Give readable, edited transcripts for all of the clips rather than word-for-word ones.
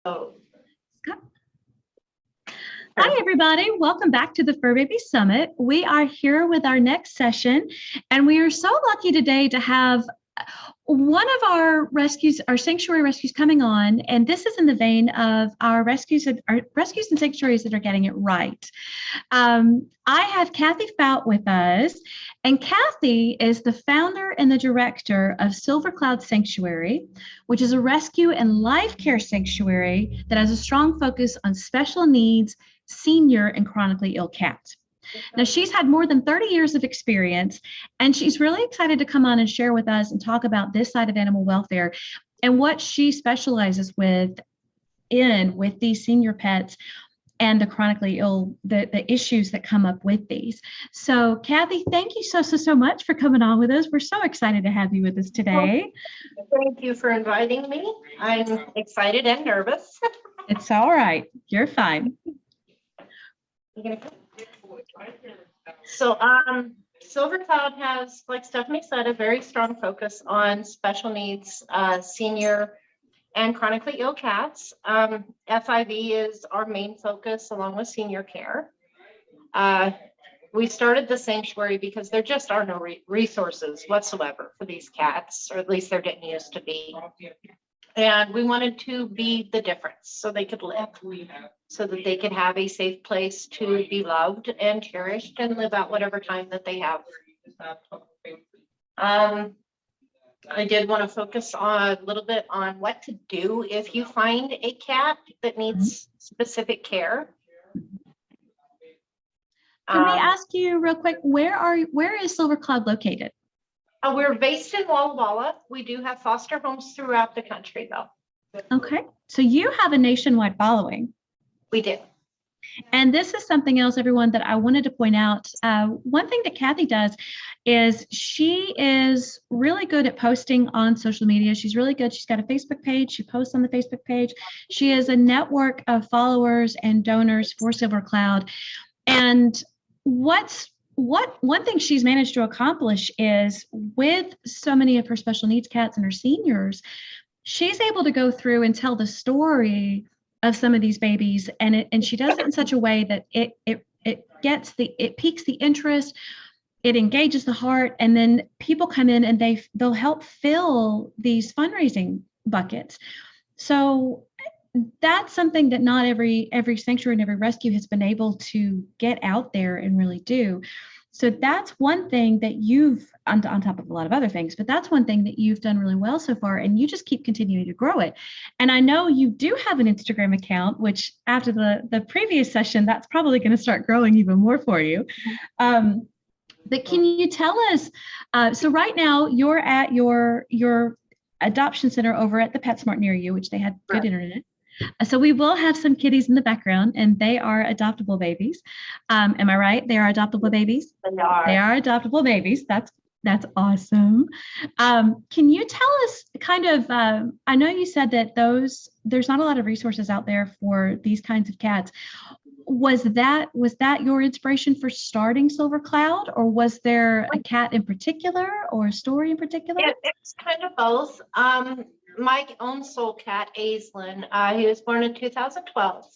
Hi, everybody. Welcome back to the Fur Baby Summit. We are here with our next session, and we are so lucky today to have one of our rescues, our sanctuary rescues coming on, and this is in the vein of our rescues and sanctuaries that are getting it right. I have Cathy Fout with us, and Cathy is the founder and the director of Silver Cloud Sanctuary, which is a rescue and life care sanctuary that has a strong focus on special needs, senior, and chronically ill cats. Now, she's had more than 30 years of experience, and she's really excited to come on and share with us and talk about this side of animal welfare and what she specializes with these senior pets and the chronically ill, the issues that come up with these. So, Cathy, thank you so much for coming on with us. We're so excited to have you with us today. Well, thank you for inviting me. I'm excited and nervous. It's all right. You're fine. So Silver Cloud has, like Stephanie said, a very strong focus on special needs, senior and chronically ill cats. FIV is our main focus along with senior care. We started the sanctuary because there just are no resources whatsoever for these cats, or at least there didn't used to be. And we wanted to be the difference so they could live, so that they could have a safe place to be loved and cherished and live out whatever time that they have. I did want to focus a little bit on what to do if you find a cat that needs specific care. Can we ask you real quick, where is Silver Cloud located? We're based in Walla Walla. We do have foster homes throughout the country, though. Okay, so you have a nationwide following. We do. And this is something else, everyone, that I wanted to point out. One thing that Cathy does is she is really good at posting on social media. She's really good. She's got a Facebook page. She posts on the Facebook page. She has a network of followers and donors for Silver Cloud. And one thing she's managed to accomplish is, with so many of her special needs cats and her seniors, she's able to go through and tell the story of some of these babies, and she does it in such a way that it piques the interest, it engages the heart, and then people come in and they'll help fill these fundraising buckets. So that's something that not every sanctuary and every rescue has been able to get out there and really do. So that's one thing that you've, on top of a lot of other things, but that's one thing that you've done really well so far, and you just keep continuing to grow it. And I know you do have an Instagram account, which after the previous session, that's probably going to start growing even more for you. But can you tell us, so right now you're at your adoption center over at the PetSmart near you, which they had good internet. So we will have some kitties in the background, and they are adoptable babies. Am I right? They are adoptable babies? They are. They are adoptable babies. That's awesome. Can you tell us kind of, I know you said that there's not a lot of resources out there for these kinds of cats. Was that your inspiration for starting Silver Cloud, or was there a cat in particular or a story in particular? It's kind of both. My own soul cat, Aislinn, he was born in 2012,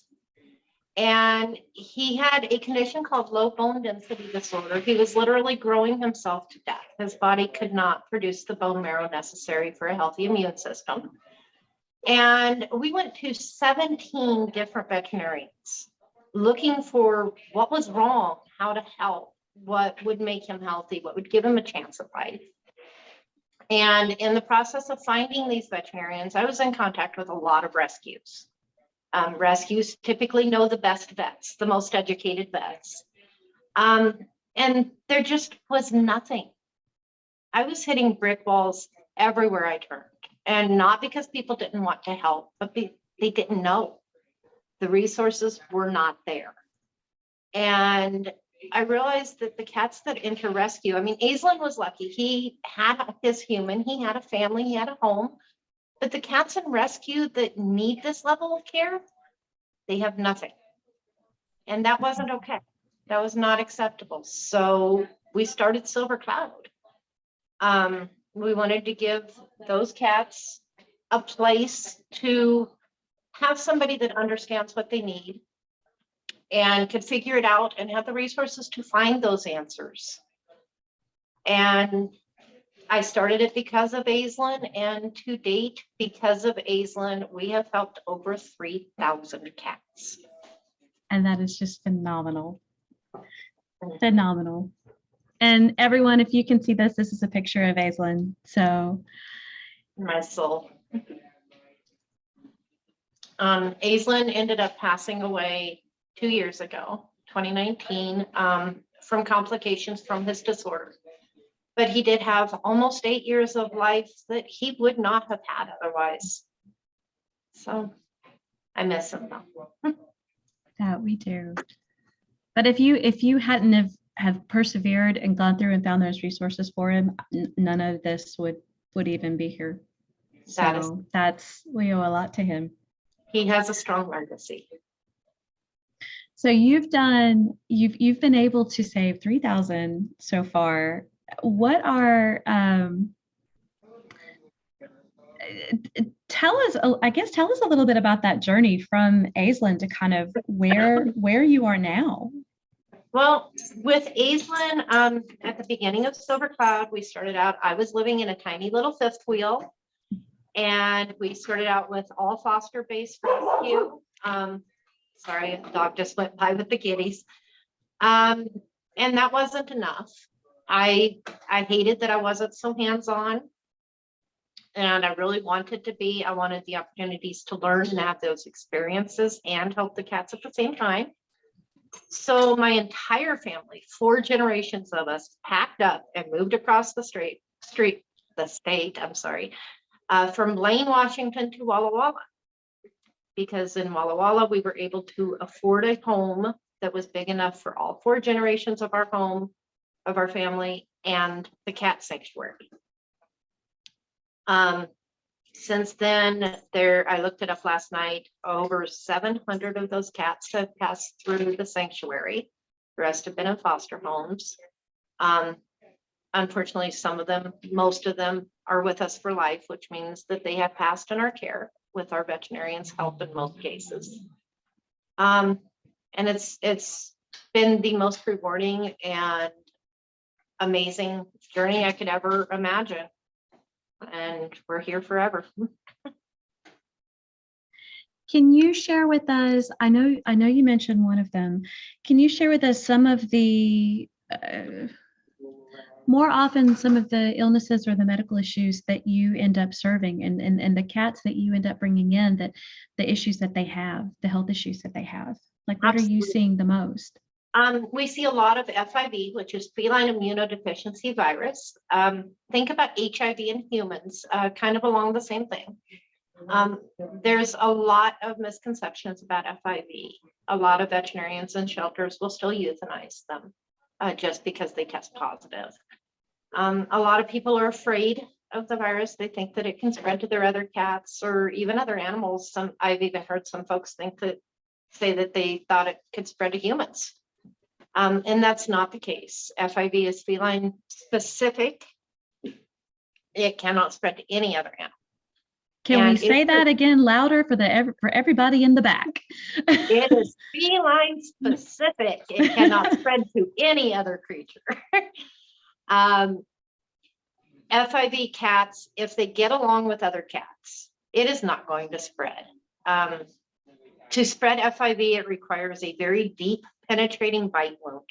and he had a condition called low bone density disorder. He was literally growing himself to death. His body could not produce the bone marrow necessary for a healthy immune system. And we went to 17 different veterinarians looking for what was wrong, how to help, what would make him healthy, what would give him a chance at life. And in the process of finding these veterinarians, I was in contact with a lot of rescues. Rescues typically know the best vets, the most educated vets. And there just was nothing. I was hitting brick walls everywhere I turned. And not because people didn't want to help, but they didn't know. The resources were not there. And I realized that the cats that enter rescue, I mean, Aislinn was lucky. He had his human, he had a family, he had a home. But the cats in rescue that need this level of care, they have nothing. And that wasn't okay. That was not acceptable. So we started Silver Cloud. We wanted to give those cats a place to have somebody that understands what they need and can figure it out and have the resources to find those answers. And I started it because of Aislinn, and to date, because of Aislinn, we have helped over 3,000 cats. And that is just phenomenal. Phenomenal. And everyone, if you can see this, this is a picture of Aislinn. So My soul. Aislinn ended up passing away 2 years ago, 2019, from complications from his disorder. But he did have almost 8 years of life that he would not have had otherwise. So I miss him though. that we do. But if you hadn't have persevered and gone through and found those resources for him, none of this would even be here. So we owe a lot to him. He has a strong legacy. So you've been able to save 3,000 so far. What are tell us a little bit about that journey from Aislinn to kind of where you are now. Well, with Aislinn, at the beginning of Silver Cloud, we started out, I was living in a tiny little fifth wheel, and we started out with all foster-based rescue. Sorry, the dog just went by with the kitties. And that wasn't enough. I hated that I wasn't so hands-on, and I really wanted to be. I wanted the opportunities to learn and have those experiences and help the cats at the same time. So my entire family, 4 generations of us, packed up and moved across the state, from Blaine, Washington to Walla Walla. Because in Walla Walla, we were able to afford a home that was big enough for all 4 generations of our home, of our family, and the cat sanctuary. Since then, I looked it up last night, over 700 of those cats have passed through the sanctuary. The rest have been in foster homes. Unfortunately, most of them are with us for life, which means that they have passed in our care with our veterinarians' help in most cases. And it's been the most rewarding and amazing journey I could ever imagine. And we're here forever. Can you share with us, I know you mentioned one of them, can you share with us some of the, more often some of the illnesses or the medical issues that you end up serving and the cats that you end up bringing in, that the issues that they have, the health issues that they have? Like, what Absolutely. are you seeing the most? We see a lot of FIV, which is feline immunodeficiency virus. Think about HIV in humans, kind of along the same thing. There's a lot of misconceptions about FIV. A lot of veterinarians and shelters will still euthanize them just because they test positive. A lot of people are afraid of the virus. They think that it can spread to their other cats or even other animals. I've even heard some folks say that they thought it could spread to humans. And that's not the case. FIV is feline specific. It cannot spread to any other animal. Can we say that again louder for everybody in the back? It is feline specific. It cannot spread to any other creature. FIV cats, if they get along with other cats, it is not going to spread. To spread FIV, it requires a very deep penetrating bite wound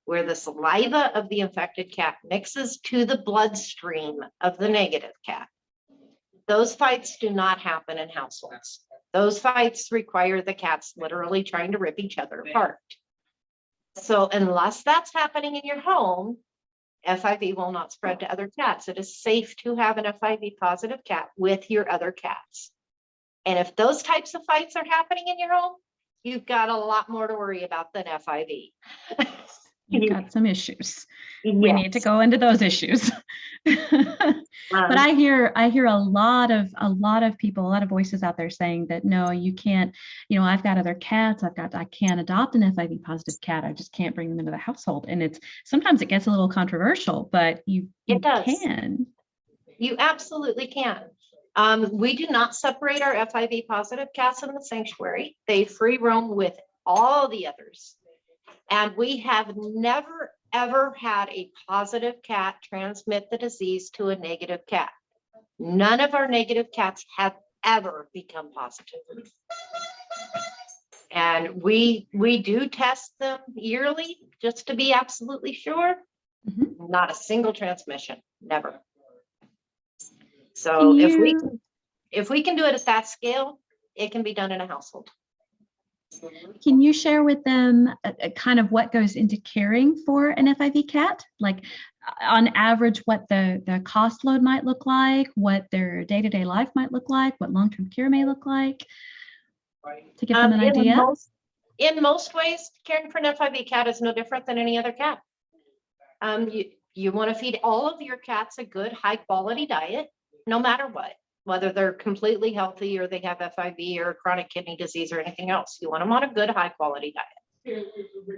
where the saliva of the infected cat mixes to the bloodstream of the negative cat. Those fights do not happen in households. Those fights require the cats literally trying to rip each other apart. So unless that's happening in your home, FIV will not spread to other cats. It is safe to have an FIV positive cat with your other cats. And if those types of fights are happening in your home, you've got a lot more to worry about than FIV. You've got some issues. Yes. We need to go into those issues. But I hear a lot of people, a lot of voices out there saying that no, you can't, I've got other cats, I can't adopt an FIV positive cat. I just can't bring them into the household. And sometimes it gets a little controversial, but you can. You absolutely can. We do not separate our FIV positive cats in the sanctuary. They free roam with all the others. And we have never, ever had a positive cat transmit the disease to a negative cat. None of our negative cats have ever become positive. And we do test them yearly just to be absolutely sure. Mhm. Not a single transmission, never. So if we can do it at that scale, it can be done in a household. Can you share with them kind of what goes into caring for an FIV cat? Like on average, what the cost load might look like, what their day-to-day life might look like, what long-term care may look like, to give them an idea? In most ways, caring for an FIV cat is no different than any other cat. You want to feed all of your cats a good, high-quality diet, no matter what, whether they're completely healthy or they have FIV or chronic kidney disease or anything else. You want them on a good, high-quality diet.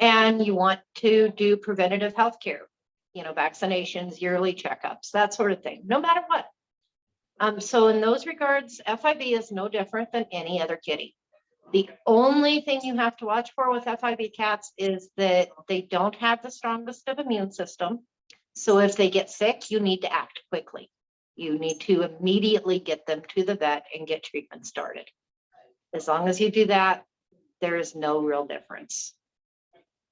And you want to do preventative health care, vaccinations, yearly checkups, that sort of thing, no matter what. So in those regards, FIV is no different than any other kitty. The only thing you have to watch for with FIV cats is that they don't have the strongest of immune system. So if they get sick, you need to act quickly. You need to immediately get them to the vet and get treatment started. As long as you do that, there is no real difference.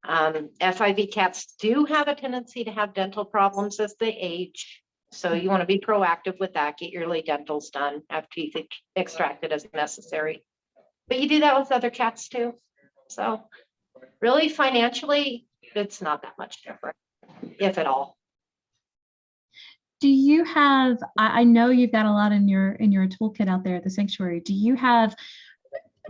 FIV cats do have a tendency to have dental problems as they age. So you want to be proactive with that. Get yearly dentals done, have teeth extracted as necessary. But you do that with other cats too. So really financially, it's not that much different, if at all. Do you have, I know you've got a lot in your toolkit out there at the sanctuary. Do you have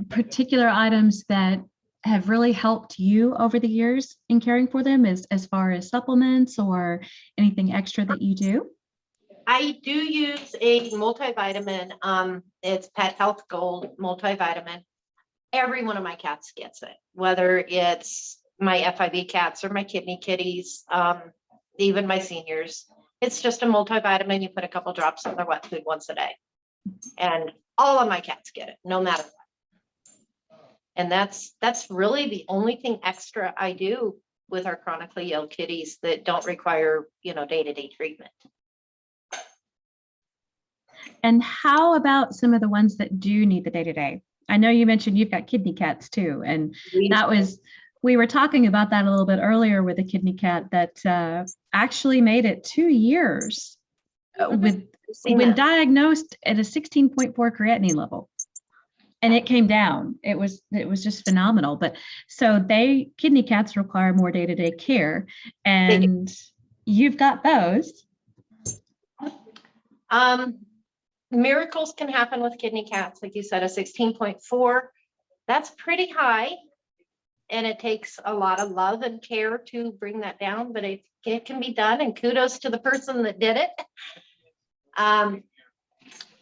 particular items that have really helped you over the years in caring for them as far as supplements or anything extra that you do? I do use a multivitamin. It's Pet Health Gold multivitamin. Every one of my cats gets it, whether it's my FIV cats or my kidney kitties, even my seniors. It's just a multivitamin. You put a couple drops in their wet food once a day. And all of my cats get it, no matter what. And that's really the only thing extra I do with our chronically ill kitties that don't require, day-to-day treatment. And how about some of the ones that do need the day-to-day? I know you mentioned you've got kidney cats too, and we were talking about that a little bit earlier with a kidney cat that actually made it 2 years when diagnosed at a 16.4 creatinine level, and it came down. It was just phenomenal. But so kidney cats require more day-to-day care, and you've got those. Miracles can happen with kidney cats. Like you said, a 16.4, that's pretty high. And it takes a lot of love and care to bring that down, but it can be done. And kudos to the person that did it.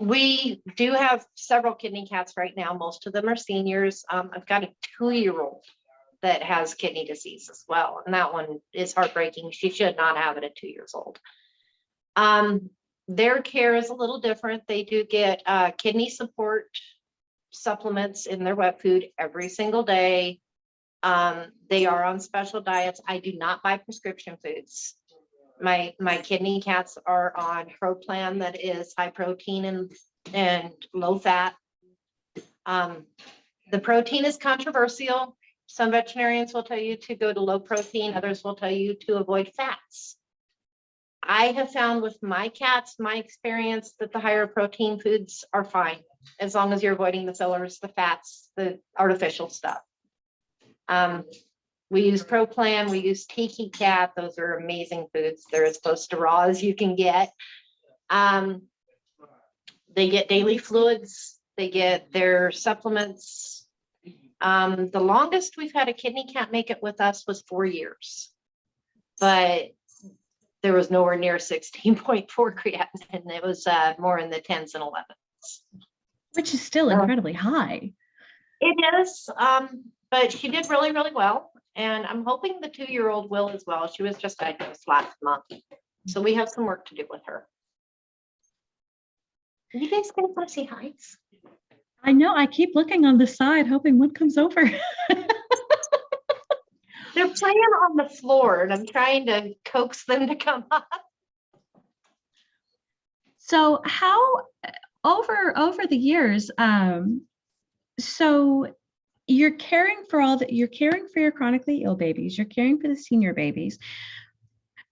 We do have several kidney cats right now. Most of them are seniors. I've got a 2-year-old that has kidney disease as well. And that one is heartbreaking. She should not have it at 2 years old. Their care is a little different. They do get kidney support supplements in their wet food every single day. They are on special diets. I do not buy prescription foods. My kidney cats are on Pro Plan that is high protein and low fat. The protein is controversial. Some veterinarians will tell you to go to low protein. Others will tell you to avoid fats. I have found with my cats, my experience, that the higher protein foods are fine, as long as you're avoiding the fillers, the fats, the artificial stuff. We use Pro Plan, we use Tiki Cat. Those are amazing foods. They're as close to raw as you can get. They get daily fluids. They get their supplements. The longest we've had a kidney cat make it with us was 4 years. But there was nowhere near 16.4 creatinine. It was more in the 10s and 11s. Which is still incredibly high. It is, but she did really, really well. And I'm hoping the 2-year-old will as well. She was just diagnosed last month. So we have some work to do with her. You guys gonna come see hives? I know. I keep looking on the side, hoping one comes over. They're playing on the floor and I'm trying to coax them to come up. So how over the years, so you're caring for you're caring for your chronically ill babies, you're caring for the senior babies.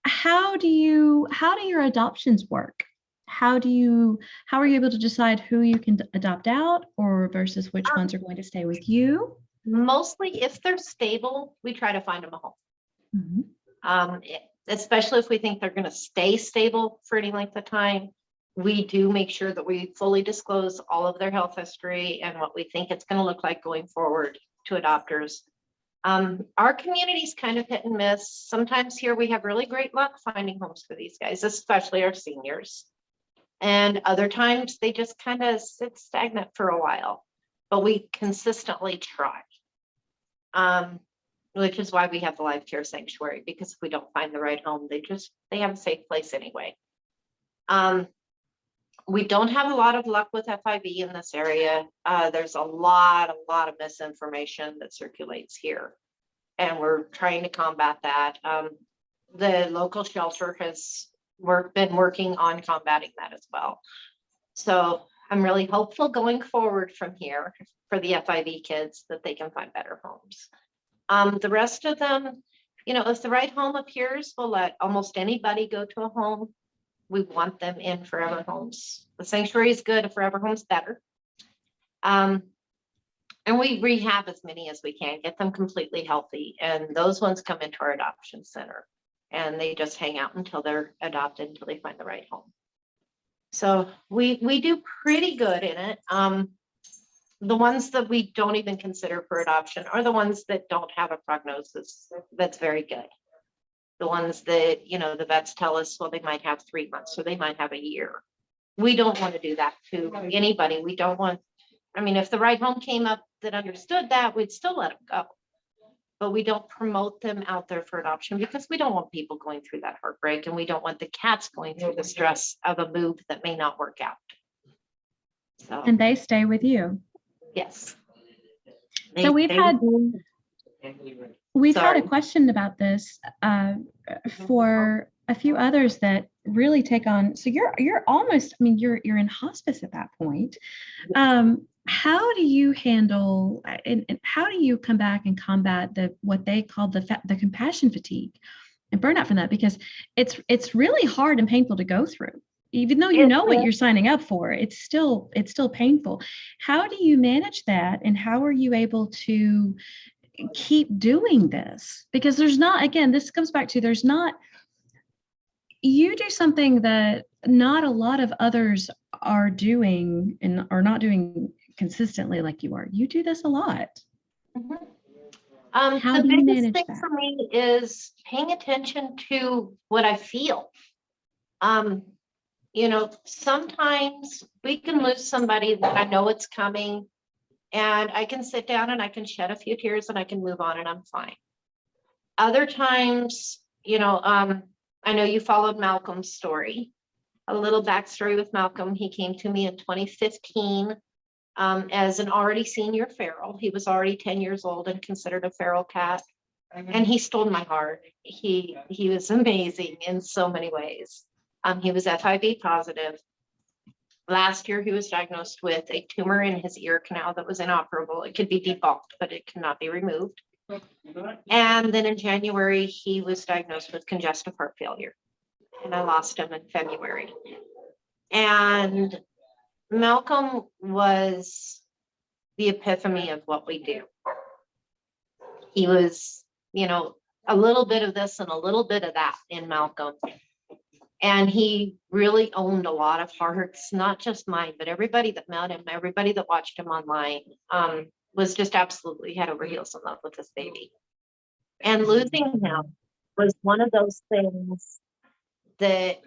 How do your adoptions work? How are you able to decide who you can adopt out or versus which ones are going to stay with you? Mostly if they're stable, we try to find them a home. Mhm. Especially if we think they're going to stay stable for any length of time. We do make sure that we fully disclose all of their health history and what we think it's going to look like going forward to adopters. Our community's kind of hit and miss. Sometimes here we have really great luck finding homes for these guys, especially our seniors. And other times they just kind of sit stagnant for a while, but we consistently try. Which is why we have the live care sanctuary, because if we don't find the right home, they have a safe place anyway. We don't have a lot of luck with FIV in this area. There's a lot of misinformation that circulates here, and we're trying to combat that. The local shelter has been working on combating that as well. So I'm really hopeful going forward from here for the FIV kids that they can find better homes. The rest of them, if the right home appears, we'll let almost anybody go to a home. We want them in forever homes. The sanctuary is good, a forever home's better. And we rehab as many as we can, get them completely healthy. And those ones come into our adoption center and they just hang out until they're adopted, until they find the right home. So we do pretty good in it. The ones that we don't even consider for adoption are the ones that don't have a prognosis that's very good. The ones that, the vets tell us, well, they might have 3 months or they might have a year. We don't want to do that to anybody. We don't want, if the right home came up that understood that, we'd still let them go. But we don't promote them out there for adoption because we don't want people going through that heartbreak, and we don't want the cats going through the stress of a move that may not work out. So, And they stay with you. Yes. So we've had a question about this for a few others that really take on. So you're almost, you're in hospice at that point. How do you handle and how do you come back and combat what they call the compassion fatigue and burnout from that? Because it's really hard and painful to go through. Even though you know what you're signing up for, it's still painful. How do you manage that, and how are you able to keep doing this? Because this comes back to you do something that not a lot of others are doing and are not doing consistently like you are. You do this a lot. Mm-hmm. How do you manage thing that? for me is paying attention to what I feel. Sometimes we can lose somebody that I know it's coming, and I can sit down and I can shed a few tears and I can move on and I'm fine. Other times, I know you followed Malcolm's story. A little backstory with Malcolm. He came to me in 2015 as an already senior feral. He was already 10 years old and considered a feral cat. And he stole my heart. He was amazing in so many ways. He was FIV positive. Last year, he was diagnosed with a tumor in his ear canal that was inoperable. It could be debulked, but it cannot be removed. And then in January, he was diagnosed with congestive heart failure. And I lost him in February. And Malcolm was the epitome of what we do. He was, a little bit of this and a little bit of that in Malcolm. And he really owned a lot of hearts, not just mine, but everybody that met him, everybody that watched him online, was just absolutely head over heels in love with this baby. And losing him was one of those things that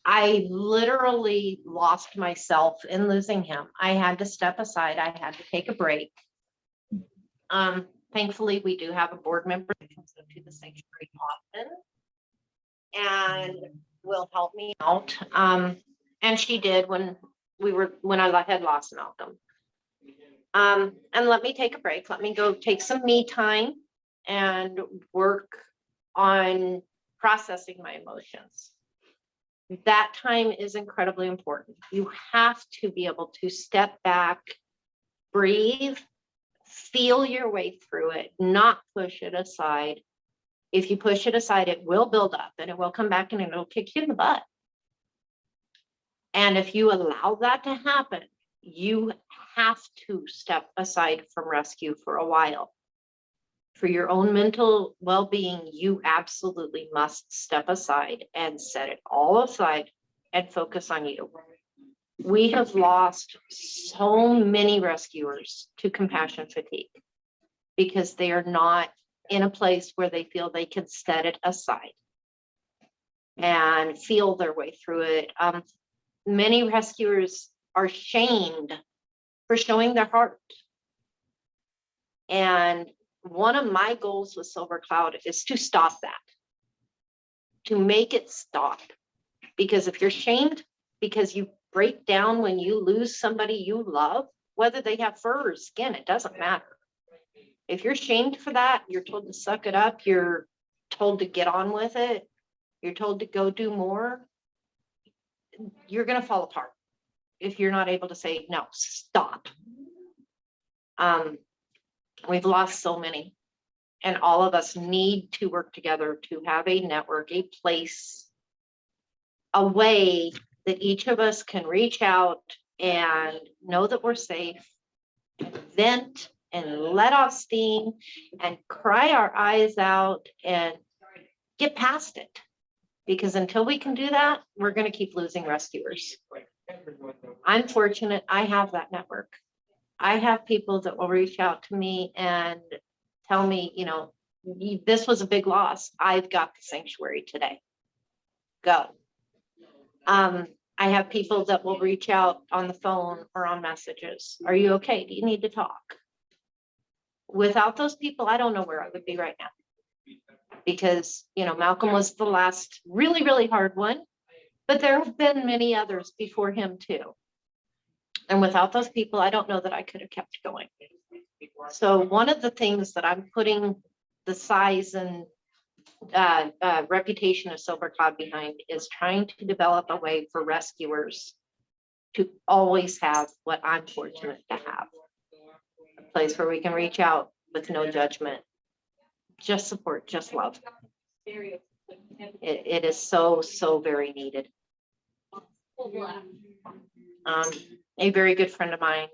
I literally lost myself in losing him. I had to step aside. I had to take a break. Thankfully, we do have a board member that comes up to the sanctuary often and will help me out. And she did when when I had lost Malcolm. And let me take a break. Let me go take some me time and work on processing my emotions. That time is incredibly important. You have to be able to step back, breathe, feel your way through it, not push it aside. If you push it aside, it will build up and it will come back and it'll kick you in the butt. And if you allow that to happen, you have to step aside from rescue for a while. For your own mental well-being, you absolutely must step aside and set it all aside and focus on you. We have lost so many rescuers to compassion fatigue because they are not in a place where they feel they can set it aside and feel their way through it. Many rescuers are shamed for showing their heart. And one of my goals with Silver Cloud is to stop that, to make it stop. Because if you're shamed because you break down when you lose somebody you love, whether they have fur or skin, it doesn't matter. If you're shamed for that, you're told to suck it up, you're told to get on with it, you're told to go do more, you're going to fall apart if you're not able to say, no, stop. We've lost so many, and all of us need to work together to have a network, a place, a way that each of us can reach out and know that we're safe, and vent and let off steam and cry our eyes out and get past it. Because until we can do that, we're going to keep losing rescuers. I'm fortunate I have that network. I have people that will reach out to me and tell me, you know, this was a big loss. I've got the sanctuary today. Go. I have people that will reach out on the phone or on messages. Are you okay? Do you need to talk? Without those people, I don't know where I would be right now. Because, you know, Malcolm was the last really, really hard one, but there have been many others before him too. And without those people, I don't know that I could have kept going. So one of the things that I'm putting the size and reputation of Silver Cloud behind is trying to develop a way for rescuers to always have what I'm fortunate to have. A place where we can reach out with no judgment, just support, just love. It is so, so very needed. A very good friend of mine,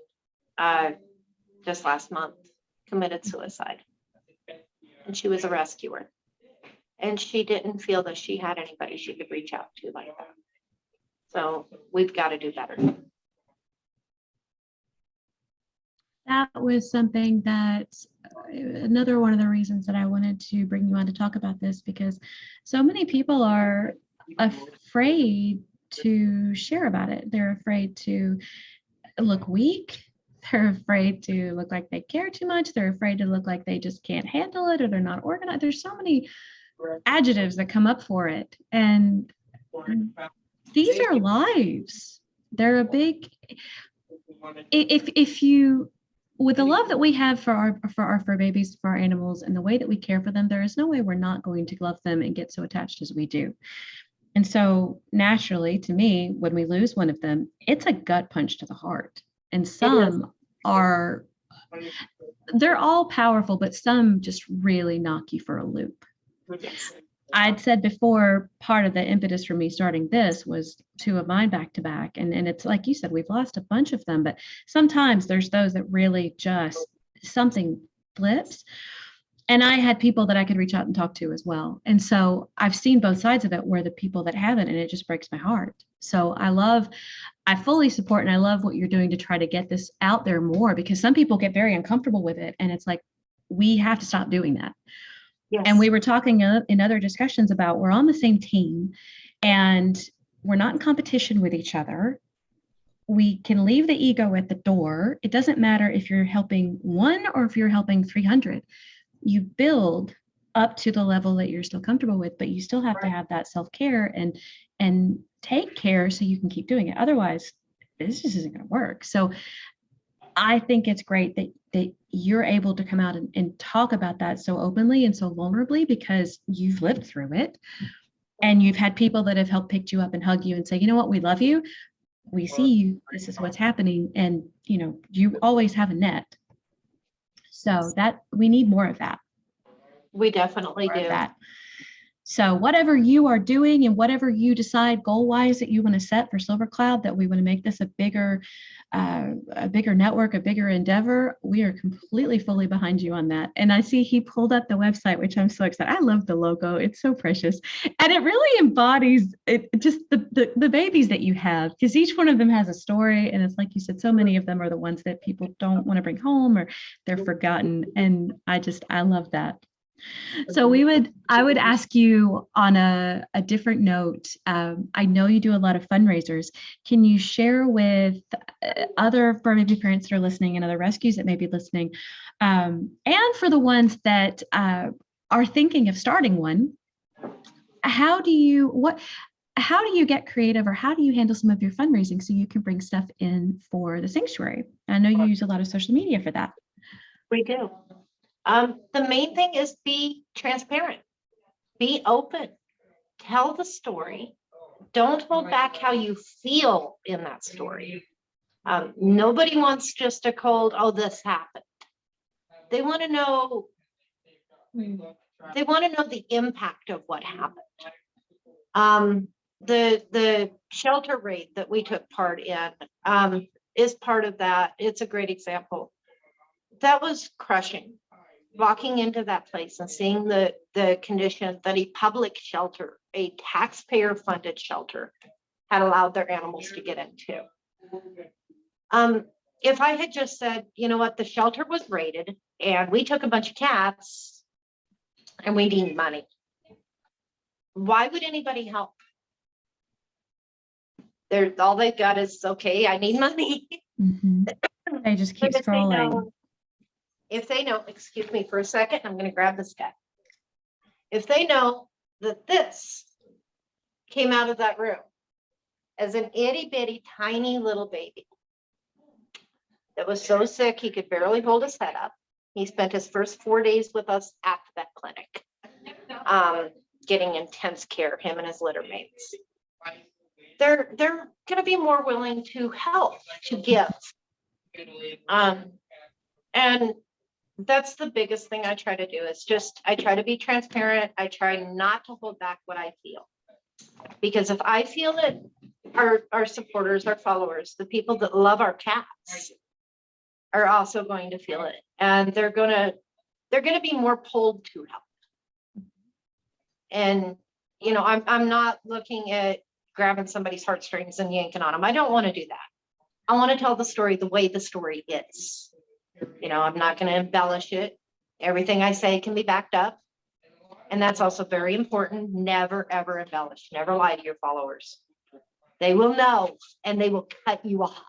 just last month, committed suicide. And she was a rescuer. And she didn't feel that she had anybody she could reach out to like that. So we've got to do better. That was something that another one of the reasons that I wanted to bring you on to talk about this, because so many people are afraid to share about it. They're afraid to look weak. They're afraid to look like they care too much. They're afraid to look like they just can't handle it or they're not organized. There's so many adjectives that come up for it. And these are lives. They're a big, if you, with the love that we have for our fur babies, for our animals, and the way that we care for them, there is no way we're not going to love them and get so attached as we do. And so naturally, to me, when we lose one of them, it's a gut punch to the heart. And some are, they're all powerful, but some just really knock you for a loop. I'd said before, part of the impetus for me starting this was two of mine back to back. And it's like you said, we've lost a bunch of them, but sometimes there's those that really just something flips. And I had people that I could reach out and talk to as well. And so I've seen both sides of it, where the people that haven't, and it just breaks my heart. So I fully support, and I love what you're doing to try to get this out there more, because some people get very uncomfortable with it. And it's like, we have to stop doing that. Yes. And we were talking in other discussions about, we're on the same team and we're not in competition with each other. We can leave the ego at the door. It doesn't matter if you're helping one or if you're helping 300. You build up to the level that you're still comfortable with, but you still have to have that self-care and take care so you can keep doing it. Otherwise, this just isn't going to work. So I think it's great that you're able to come out and talk about that so openly and so vulnerably, because you've lived through it and you've had people that have helped pick you up and hug you and say, you know what, we love you. We see you. This is what's happening. And, you always have a net. So that we need more of that. We definitely do. That. So whatever you are doing and whatever you decide goal-wise that you want to set for Silver Cloud, that we want to make this a bigger network, a bigger endeavor, we are completely fully behind you on that. And I see he pulled up the website, which I'm so excited. I love the logo. It's so precious. And it really embodies it, just the babies that you have, because each one of them has a story. And it's like you said, so many of them are the ones that people don't want to bring home or they're forgotten. And I love that. So I would ask you on a different note. I know you do a lot of fundraisers. Can you share with other fur baby parents that are listening and other rescues that may be listening, and for the ones that are thinking of starting one, how do you get creative, or how do you handle some of your fundraising so you can bring stuff in for the sanctuary? I know you use a lot of social media for that. We do. The main thing is be transparent, be open, tell the story. Don't hold back how you feel in that story. Nobody wants just a cold, oh, this happened. They want to know the impact of what happened. The shelter raid that we took part in is part of that. It's a great example. That was crushing. Walking into that place and seeing the condition that a public shelter, a taxpayer funded shelter, had allowed their animals to get into. If I had just said, you know what, the shelter was raided and we took a bunch of cats and we need money, why would anybody help? All they've got is, okay, I need money. Mm-hmm. They just keep scrolling. If they know, excuse me for a second, I'm going to grab this guy. If they know that this came out of that room as an itty bitty tiny little baby that was so sick he could barely hold his head up. He spent his first 4 days with us at the vet clinic, getting intense care, him and his litter mates. They're going to be more willing to help, to give. And that's the biggest thing I try to do is I try to be transparent. I try not to hold back what I feel, because if I feel it, our supporters, our followers, the people that love our cats are also going to feel it, and they're going to be more pulled to help. And I'm not looking at grabbing somebody's heartstrings and yanking on them. I don't want to do that. I want to tell the story the way the story is. I'm not going to embellish it. Everything I say can be backed up. And that's also very important. Never, ever embellish. Never lie to your followers. They will know and they will cut you off.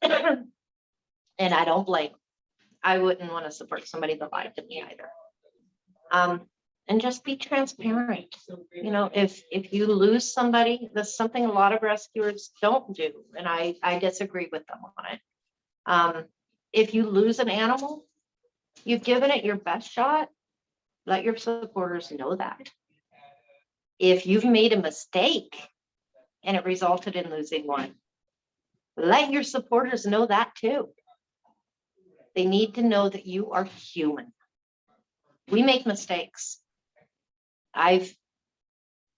And I don't blame them. I wouldn't want to support somebody that lied to me either. And just be transparent. If you lose somebody, that's something a lot of rescuers don't do. And I disagree with them on it. If you lose an animal, you've given it your best shot. Let your supporters know that. If you've made a mistake and it resulted in losing one, let your supporters know that too. They need to know that you are human. We make mistakes. I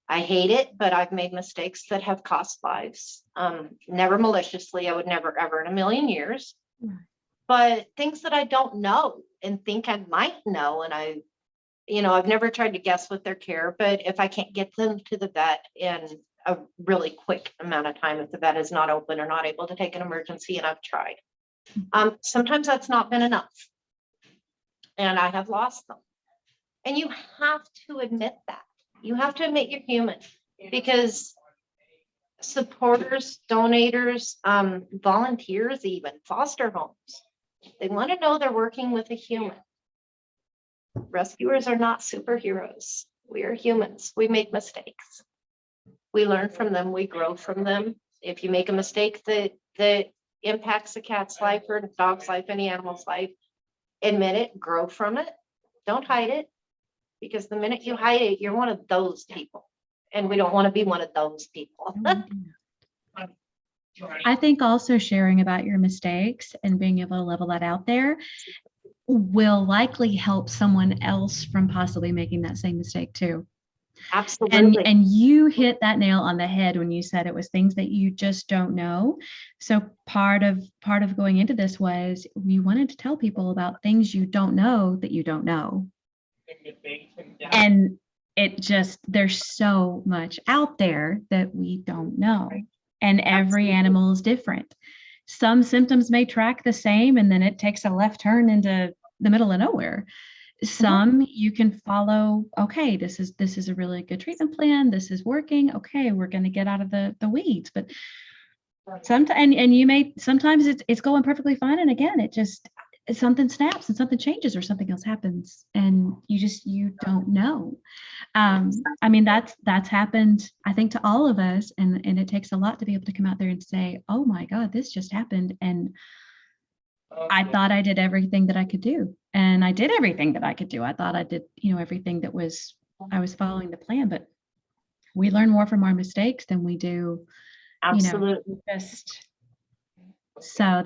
hate it, but I've made mistakes that have cost lives. Never maliciously. I would never, ever in a million years. But things that I don't know and think I might know, and I've never tried to guess with their care, but if I can't get them to the vet in a really quick amount of time, if the vet is not open or not able to take an emergency, and I've tried, sometimes that's not been enough. And I have lost them. And you have to admit that. You have to admit you're human, because supporters, donators, volunteers, even foster homes, they want to know they're working with a human. Rescuers are not superheroes. We are humans. We make mistakes. We learn from them. We grow from them. If you make a mistake that impacts a cat's life or a dog's life, any animal's life, admit it, grow from it. Don't hide it, because the minute you hide it, you're one of those people. And we don't want to be one of those people. I think also sharing about your mistakes and being able to level that out there will likely help someone else from possibly making that same mistake too. Absolutely. And you hit that nail on the head when you said it was things that you just don't know. So part of going into this was we wanted to tell people about things you don't know that you don't know. And it just, there's so much out there that we don't know. And every animal is different. Some symptoms may track the same, and then it takes a left turn into the middle of nowhere. Some you can follow, okay, this is a really good treatment plan. This is working. Okay, we're going to get out of the weeds. But sometimes, and you may, sometimes it's going perfectly fine. And again, it just, something snaps and something changes or something else happens. And you don't know. I mean, that's happened, I think, to all of us. And it takes a lot to be able to come out there and say, oh my God, this just happened. And I thought I did everything that I could do. And I did everything that I could do. I thought I did, everything that I was following the plan, but we learn more from our mistakes than we do, Absolutely. So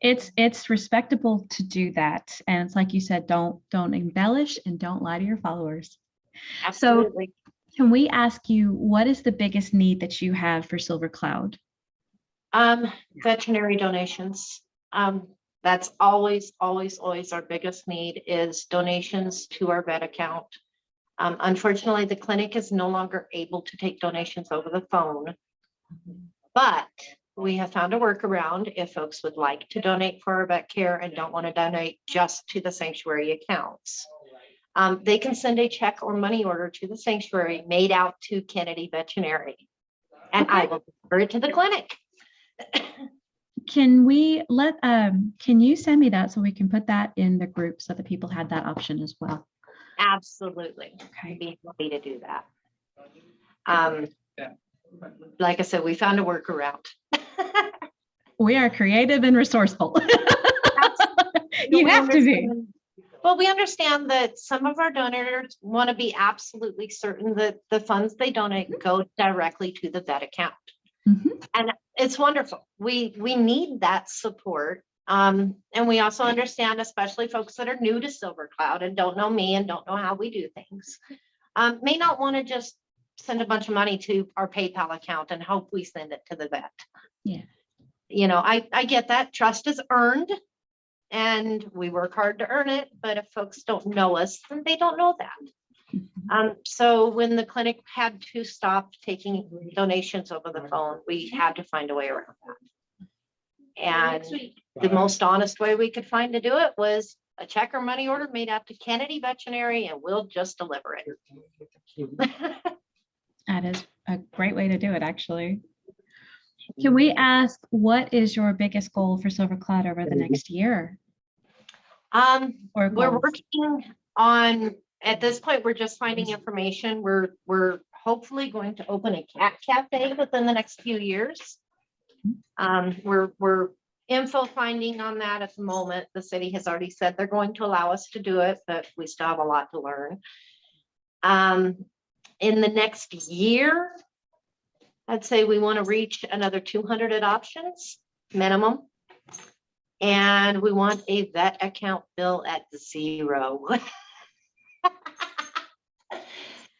it's respectable to do that. And it's like you said, don't embellish and don't lie to your followers. Absolutely. So can we ask you, what is the biggest need that you have for Silver Cloud? Veterinary donations. That's always our biggest need, is donations to our vet account. Unfortunately, the clinic is no longer able to take donations over the phone, but we have found a workaround. If folks would like to donate for our vet care and don't want to donate just to the sanctuary accounts, they can send a check or money order to the sanctuary made out to Kennedy Veterinary, and I will refer it to the clinic. Can you send me that so we can put that in the group so that people had that option as well? Absolutely. Okay. I'd be happy to do that. Like I said, we found a workaround. We are creative and resourceful. You have to be. Well, we understand that some of our donors want to be absolutely certain that the funds they donate go directly to the vet account. And it's wonderful. We need that support. And we also understand, especially folks that are new to Silver Cloud and don't know me and don't know how we do things, may not want to just send a bunch of money to our PayPal account and hope we send it to the vet. Yeah. I get that. Trust is earned and we work hard to earn it. But if folks don't know us, then they don't know that. So when the clinic had to stop taking donations over the phone, we had to find a way around that. And the most honest way we could find to do it was a check or money order made out to Kennedy Veterinary, and we'll just deliver it. That is a great way to do it, actually. Can we ask, what is your biggest goal for Silver Cloud over the next year? We're working on, at this point, we're just finding information. We're hopefully going to open a cat cafe within the next few years. We're info finding on that at the moment. The city has already said they're going to allow us to do it, but we still have a lot to learn. In the next year, I'd say we want to reach another 200 adoptions minimum. And we want a vet account bill at 0.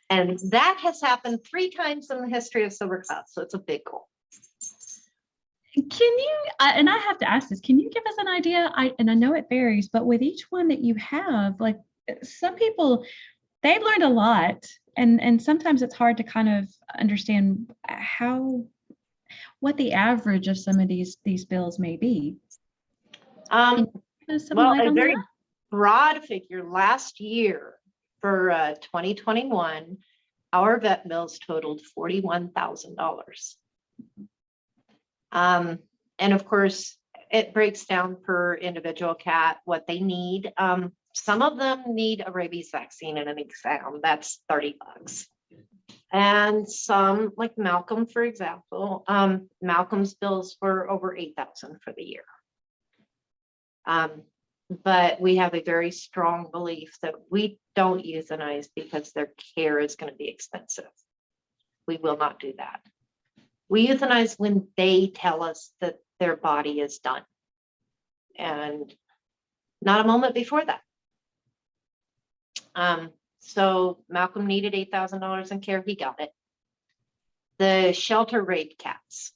And that has happened 3 times in the history of Silver Cloud. So it's a big goal. Can you, and I have to ask this, can you give us an idea? I know it varies, but with each one that you have, like some people, they've learned a lot. And sometimes it's hard to kind of understand what the average of some of these bills may be. Well, a very broad figure. Last year for 2021, our vet bills totaled $41,000. And of course, it breaks down per individual cat what they need. Some of them need a rabies vaccine and an exam. That's $30. And some, like Malcolm, for example, Malcolm's bills were over 8,000 for the year. But we have a very strong belief that we don't euthanize because their care is going to be expensive. We will not do that. We euthanize when they tell us that their body is done, and not a moment before that. So Malcolm needed $8,000 in care. He got it. The shelter raid cats,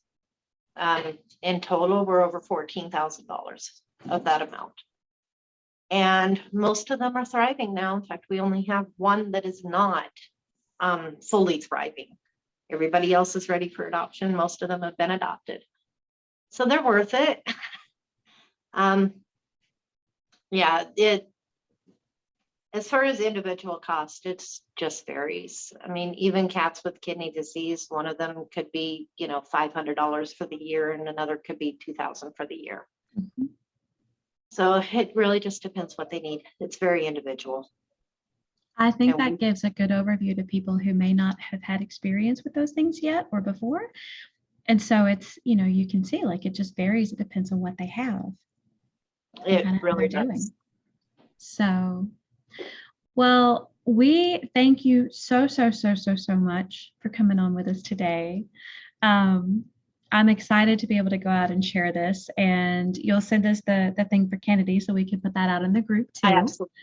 in total, were over $14,000 of that amount. And most of them are thriving now. In fact, we only have one that is not fully thriving. Everybody else is ready for adoption. Most of them have been adopted. So they're worth it. Yeah, as far as individual cost, it's just varies. I mean, even cats with kidney disease, one of them could be, $500 for the year, and another could be $2,000 for the year. Mm-hmm. So it really just depends what they need. It's very individual. I think that gives a good overview to people who may not have had experience with those things yet or before. And so it's, you can see like it just varies. It depends on what they have. It really does. Doing. So, well, we thank you so much for coming on with us today. I'm excited to be able to go out and share this, and you'll send us the thing for Kennedy so we can put that out in the group too. Absolutely.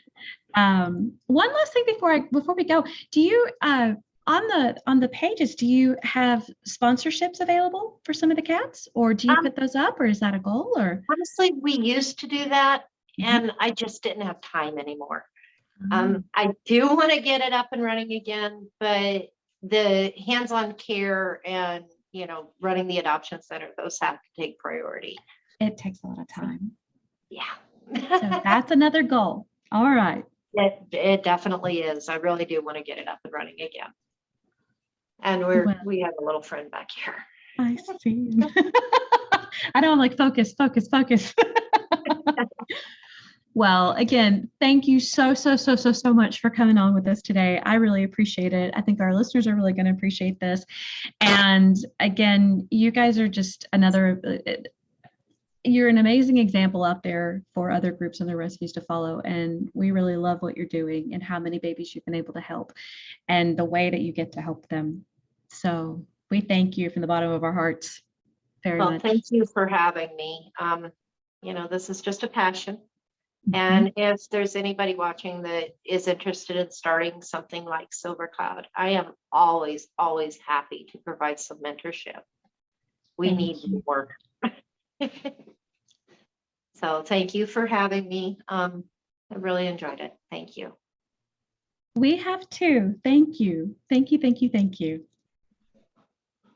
One last thing before we go, do you on the pages, do you have sponsorships available for some of the cats, or do you put those up, or is that a goal? Or honestly, we used to do that, mm-hmm. and I just didn't have time anymore. I do want to get it up and running again, but the hands-on care and running the adoption center, those have to take priority. It takes a lot of time. Yeah. So that's another goal. All right. It definitely is. I really do want to get it up and running again. And we have a little friend back here. I see. I know, I'm like, focus. Well, again, thank you so much for coming on with us today. I really appreciate it. I think our listeners are really going to appreciate this. And again, you guys are just you're an amazing example out there for other groups and their rescues to follow. And we really love what you're doing and how many babies you've been able to help and the way that you get to help them. So we thank you from the bottom of our hearts very much. Thank you for having me. This is just a passion. And if there's anybody watching that is interested in starting something like Silver Cloud, I am always happy to provide some mentorship. We need more. So thank you for having me. I really enjoyed it. Thank you. We have too. Thank you.